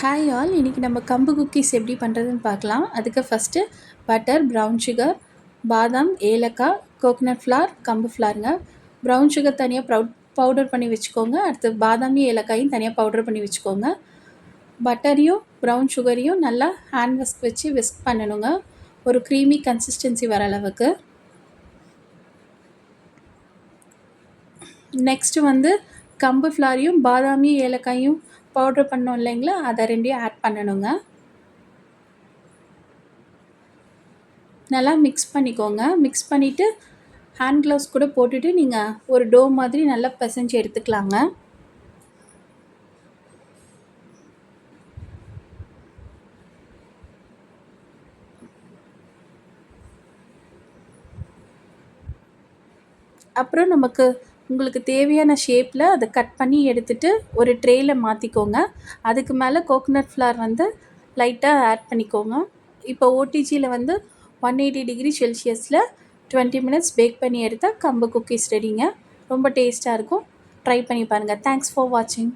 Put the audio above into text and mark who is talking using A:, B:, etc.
A: Hi all, இன்றைக்கி நம்ம கம்பு குக்கீஸ் எப்படி பண்ணுறதுன்னு பார்க்கலாம். அதுக்கு ஃபஸ்ட்டு பட்டர், ப்ரௌன் சுகர், பாதாம், ஏலக்காய், கோகனட் ஃப்ளார், கம்பு ஃப்ளாருங்க. ப்ரௌன் சுகர் தனியாக பவுடர் பண்ணி வச்சுக்கோங்க. அடுத்து பாதாமையும் ஏலக்காயும் தனியாக பவுடர் பண்ணி வச்சுக்கோங்க. பட்டரையும் ப்ரௌன் சுகரையும் நல்லா ஹேண்ட் வச்சு விஸ்க் பண்ணணுங்க, ஒரு க்ரீமி கன்சிஸ்டன்சி வர அளவுக்கு. நெக்ஸ்ட்டு வந்து கம்பு ஃப்ளாரையும் பாதாமியும் ஏலக்காயும் பவுட்ரு பண்ணோம் இல்லைங்களா, அதை ரெண்டையும் ஆட் பண்ணணுங்க. நல்லா மிக்ஸ் பண்ணிக்கோங்க. மிக்ஸ் பண்ணிவிட்டு ஹேண்ட் க்ளவுஸ் கூட போட்டுட்டு நீங்கள் ஒரு டோ மாதிரி நல்லா பிசைஞ்சு எடுத்துக்கலாங்க. அப்புறம் உங்களுக்கு தேவையான ஷேப்பில் அதை கட் பண்ணி எடுத்துகிட்டு ஒரு ட்ரேயில் மாற்றிக்கோங்க. அதுக்கு மேலே கோகனட் ஃப்ளார் வந்து லைட்டாக ஆட் பண்ணிக்கோங்க. இப்போ ஓடிஜியில் வந்து 180 டிகிரி செல்சியஸில் 20 மினிட்ஸ் பேக் பண்ணி எடுத்தால் கம்பு குக்கீஸ் ரெடிங்க. ரொம்ப டேஸ்ட்டாக இருக்கும். ட்ரை பண்ணி பாருங்கள். தேங்க்ஸ் ஃபார் வாட்சிங்.